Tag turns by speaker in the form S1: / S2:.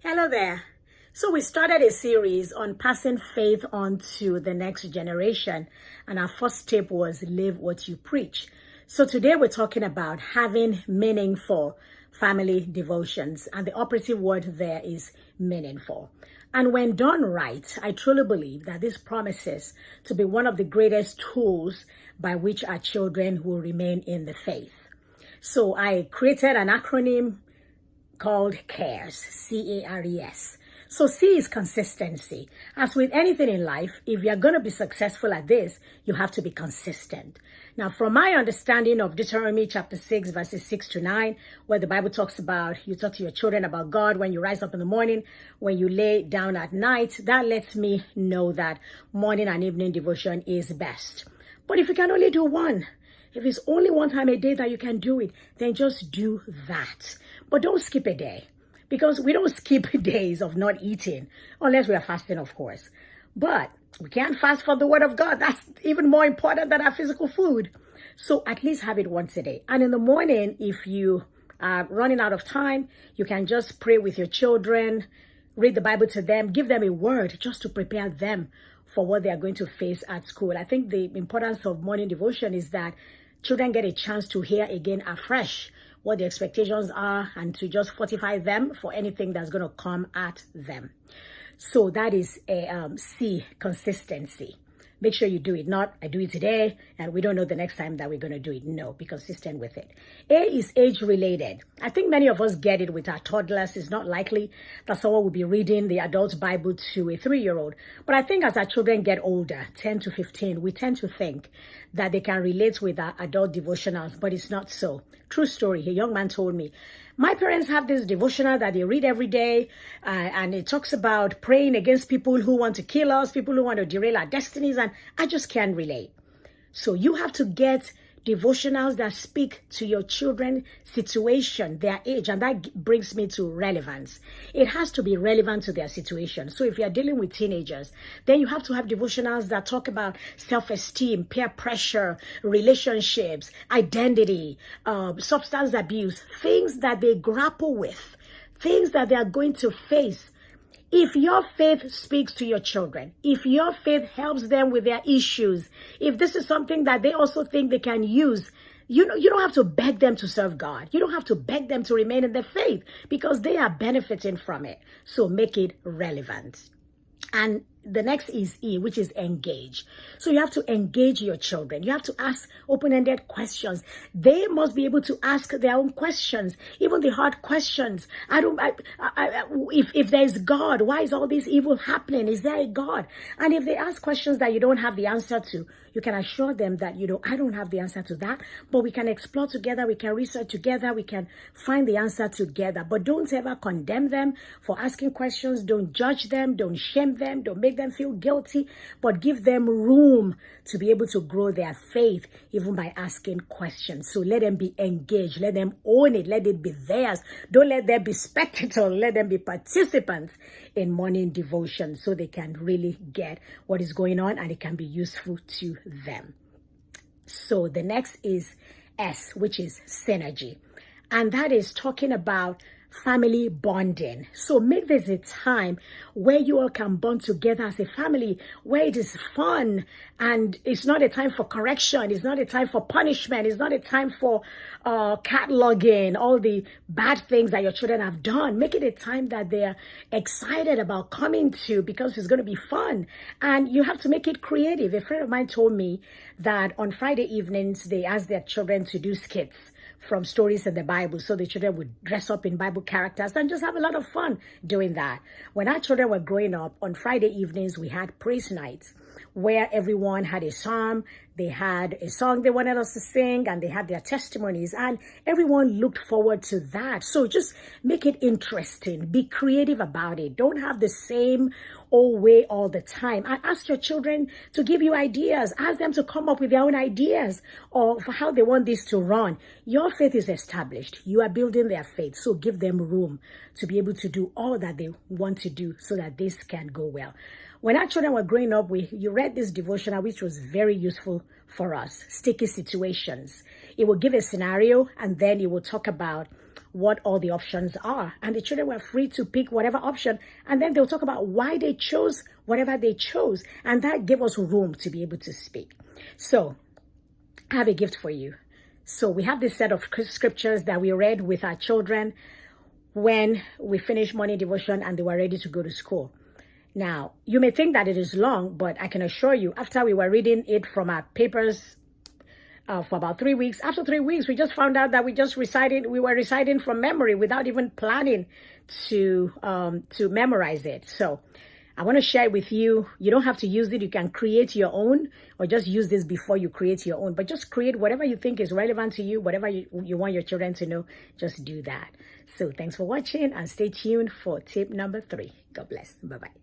S1: Hello there. So we started a series on passing faith on to the next generation, and our first tip was live what you preach. So today we're talking about having meaningful family devotions, and the operative word there is meaningful. And when done right, I truly believe that this promises to be one of the greatest tools by which our children will remain in the faith. So I created an acronym called CARES, C-A-R-E-S. So C is consistency. As with anything in life, if you're going to be successful at this, you have to be consistent. Now, from my understanding of Deuteronomy chapter 6, verses 6 to 9, where the Bible talks about, you talk to your children about God when you rise up in the morning, when you lay down at night, that lets me know that morning and evening devotion is best. But if you can only do one, if it's only one time a day that you can do it, then just do that. But don't skip a day, because we don't skip days of not eating, unless we are fasting, of course. But we can't fast for the word of God. That's even more important than our physical food. So at least have it once a day. And in the morning, if you are running out of time, you can just pray with your children, read the Bible to them, give them a word just to prepare them for what they are going to face at school. I think the importance of morning devotion is that children get a chance to hear again afresh what the expectations are and to just fortify them for anything that's going to come at them. So that is a C, consistency. Make sure you do it. Not, I do it today and we don't know the next time that we're going to do it. No, be consistent with it. A is age related. I think many of us get it with our toddlers. It's not likely that someone will be reading the adult Bible to a 3-year-old. But I think as our children get older, 10 to 15, we tend to think that they can relate with our adult devotionals, but it's not so. True story. A young man told me, my parents have this devotional that they read every day, and it talks about praying against people who want to kill us, people who want to derail our destinies, and I just can't relate. So you have to get devotionals that speak to your children's situation, their age, and that brings me to relevance. It has to be relevant to their situation. So if you're dealing with teenagers, then you have to have devotionals that talk about self-esteem, peer pressure, relationships, identity, substance abuse, things that they grapple with, things that they are going to face. If your faith speaks to your children, if your faith helps them with their issues, if this is something that they also think they can use, you don't have to beg them to serve God. You don't have to beg them to remain in their faith because they are benefiting from it. So make it relevant. And the next is E, which is engage. So you have to engage your children. You have to ask open-ended questions. They must be able to ask their own questions, even the hard questions. If there is God, why is all this evil happening? Is there a God? And if they ask questions that you don't have the answer to, you can assure them that, I don't have the answer to that, but we can explore together, we can research together, we can find the answer together. But don't ever condemn them for asking questions. Don't judge them. Don't shame them. Don't make them feel guilty, but give them room to be able to grow their faith even by asking questions. So let them be engaged. Let them own it. Let it be theirs. Don't let them be spectators. Let them be participants in morning devotion so they can really get what is going on and it can be useful to them. So the next is S, which is synergy. And that is talking about family bonding. So make this a time where you all can bond together as a family, where it is fun and it's not a time for correction. It's not a time for punishment. It's not a time for cataloging all the bad things that your children have done. Make it a time that they're excited about coming to because it's going to be fun. And you have to make it creative. A friend of mine told me that on Friday evenings, they ask their children to do skits from stories in the Bible. So the children would dress up in Bible characters and just have a lot of fun doing that. When our children were growing up, on Friday evenings, we had praise nights where everyone had a psalm, they had a song they wanted us to sing, and they had their testimonies, and everyone looked forward to that. So just make it interesting. Be creative about it. Don't have the same old way all the time. And ask your children to give you ideas. Ask them to come up with their own ideas of how they want this to run. Your faith is established. You are building their faith. So give them room to be able to do all that they want to do so that this can go well. When our children were growing up, you read this devotional, which was very useful for us. Sticky situations. It will give a scenario, and then it will talk about what all the options are. And the children were free to pick whatever option. And then they'll talk about why they chose whatever they chose. And that gave us room to be able to speak. So I have a gift for you. So we have this set of scriptures that we read with our children when we finished morning devotion and they were ready to go to school. Now, you may think that it is long, but I can assure you, after we were reading it from our papers for about 3 weeks, after 3 weeks, we just found out that we were reciting from memory without even planning to memorize it. So I want to share it with you. You don't have to use it. You can create your own, or just use this before you create your own. But just create whatever you think is relevant to you, whatever you want your children to know, just do that. So thanks for watching and stay tuned for tip number 3. God bless. Bye-bye.